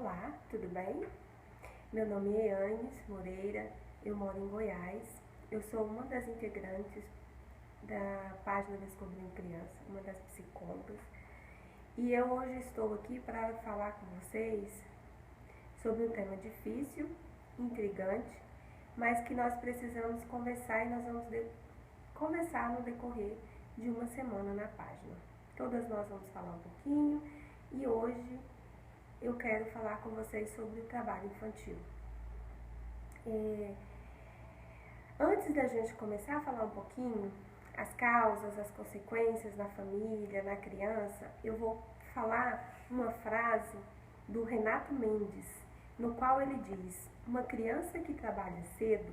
Olá, tudo bem? Meu nome é Anis Moreira, eu moro em Goiás. Eu sou uma das integrantes da página Descobrindo Criança, uma das psicólogas. E eu hoje estou aqui para falar com vocês sobre um tema difícil, intrigante, mas que nós precisamos conversar e nós vamos conversar no decorrer de uma semana na página. Todas nós vamos falar um pouquinho e hoje eu quero falar com vocês sobre o trabalho infantil. Antes da gente começar a falar um pouquinho as causas, as consequências na família, na criança, eu vou falar uma frase do Renato Mendes, no qual ele diz: uma criança que trabalha cedo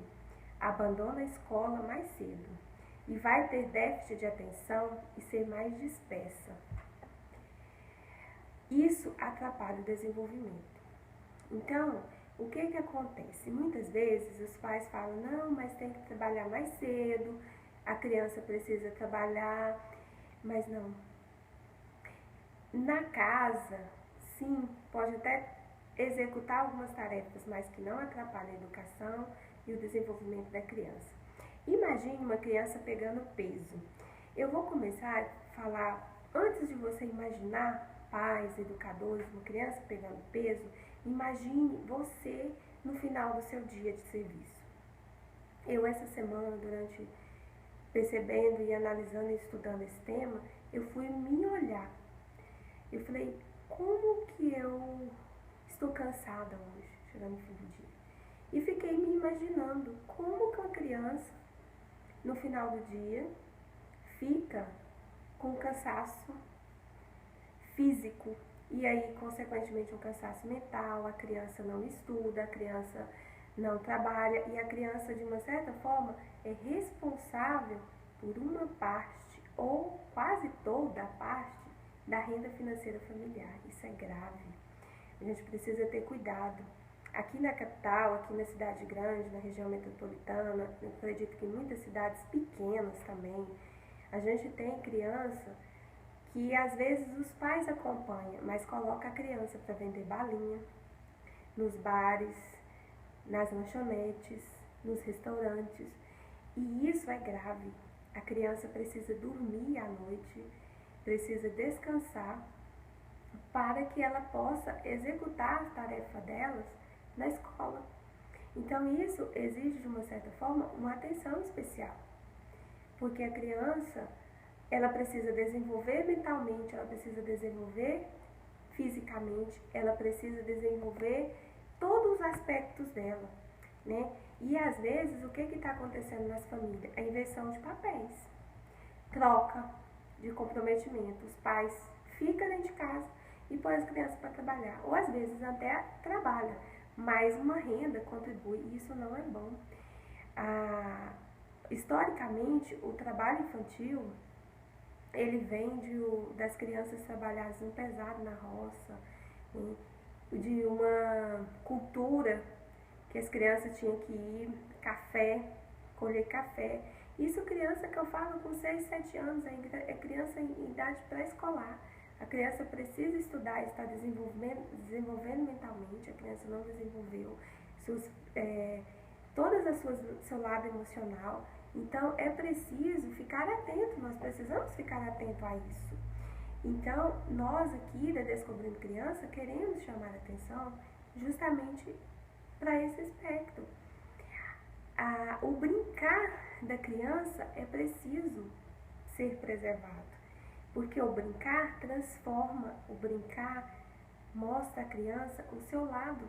abandona a escola mais cedo e vai ter déficit de atenção e ser mais dispersa. Isso atrapalha o desenvolvimento. Então, o que acontece? Muitas vezes os pais falam, não, mas tem que trabalhar mais cedo, a criança precisa trabalhar, mas não. Na casa, sim, pode até executar algumas tarefas, mas que não atrapalham a educação e o desenvolvimento da criança. Imagine uma criança pegando peso. Eu vou começar a falar, antes de você imaginar pais, educadores, uma criança pegando peso, imagine você no final do seu dia de serviço. Eu essa semana, percebendo e analisando e estudando esse tema, eu fui me olhar. Eu falei, como que eu estou cansada hoje, chegando no fim do dia? E fiquei me imaginando como que uma criança, no final do dia, fica com cansaço físico e aí, consequentemente, um cansaço mental, a criança não estuda, a criança não trabalha e a criança, de uma certa forma, é responsável por uma parte ou quase toda a parte da renda financeira familiar. Isso é grave. A gente precisa ter cuidado. Aqui na capital, aqui na cidade grande, na região metropolitana, eu acredito que em muitas cidades pequenas também, a gente tem criança que às vezes os pais acompanham, mas coloca a criança para vender balinha nos bares, nas lanchonetes, nos restaurantes. E isso é grave. A criança precisa dormir à noite, precisa descansar para que ela possa executar a tarefa delas na escola. Então isso exige, de uma certa forma, uma atenção especial, porque a criança, ela precisa desenvolver mentalmente, ela precisa desenvolver fisicamente, ela precisa desenvolver todos os aspectos dela, né? E às vezes, o que está acontecendo nas famílias? A inversão de papéis, troca de comprometimento. Os pais ficam dentro de casa e põem as crianças para trabalhar, ou às vezes até trabalha, mas uma renda contribui, e isso não é bom. Historicamente, o trabalho infantil, ele vem das crianças trabalharem pesado na roça, de uma cultura que as crianças tinham que ir colher café. Isso criança que eu falo com 6, 7 anos, é criança em idade pré-escolar. A criança precisa estudar, está desenvolvendo mentalmente, a criança não desenvolveu seu lado emocional. Então, é preciso ficar atento, nós precisamos ficar atento a isso. Então, nós aqui da Descobrindo Criança queremos chamar a atenção justamente para esse aspecto. O brincar da criança é preciso ser preservado, porque o brincar transforma, o brincar mostra à criança o seu lado.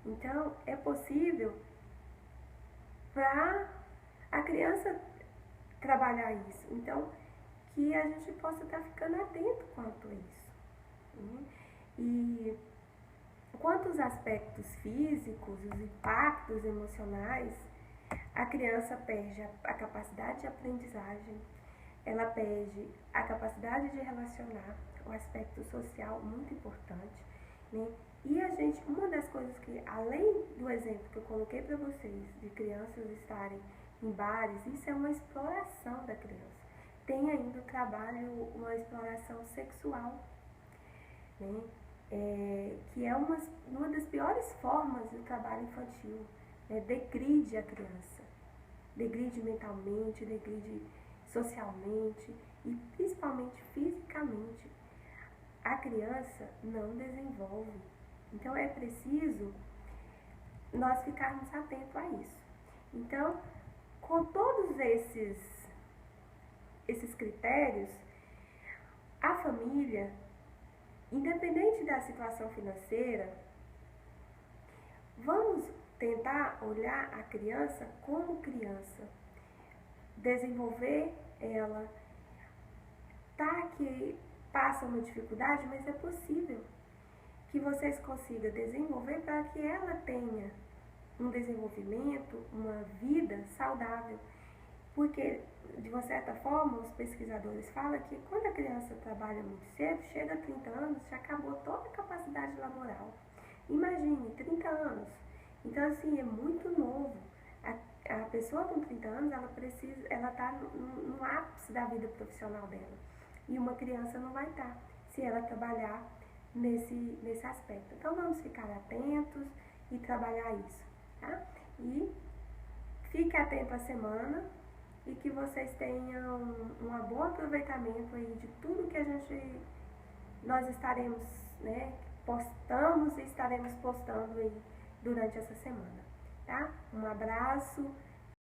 Então, é possível para a criança trabalhar isso. Então, que a gente possa estar ficando atento quanto a isso. E quanto aos aspectos físicos, os impactos emocionais, a criança perde a capacidade de aprendizagem, ela perde a capacidade de relacionar, o aspecto social muito importante, né? E uma das coisas que, além do exemplo que eu coloquei para vocês, de crianças estarem em bares, isso é uma exploração da criança. Tem ainda o trabalho, uma exploração sexual, né? Que que é uma das piores formas do trabalho infantil, né? Degride a criança, degride mentalmente, degride socialmente e principalmente fisicamente. A criança não desenvolve. Então é preciso nós ficarmos atentos a isso. Então, com todos esses critérios, a família, independente da situação financeira, vamos tentar olhar a criança como criança, desenvolver ela, tá que passa uma dificuldade, mas é possível que vocês consigam desenvolver para que ela tenha um desenvolvimento, uma vida saudável. Porque, de uma certa forma, os pesquisadores falam que quando a criança trabalha muito cedo, chega a 30 anos, já acabou toda a capacidade laboral. Imagine, 30 anos. Então, assim, é muito novo. A pessoa com 30 anos, ela está no ápice da vida profissional dela. E uma criança não vai estar, se ela trabalhar nesse aspecto. Então, vamos ficar atentos e trabalhar isso, tá? E fique atento à semana e que vocês tenham um bom aproveitamento aí de tudo que nós estaremos, né, postamos e estaremos postando aí durante essa semana, tá? Um abraço.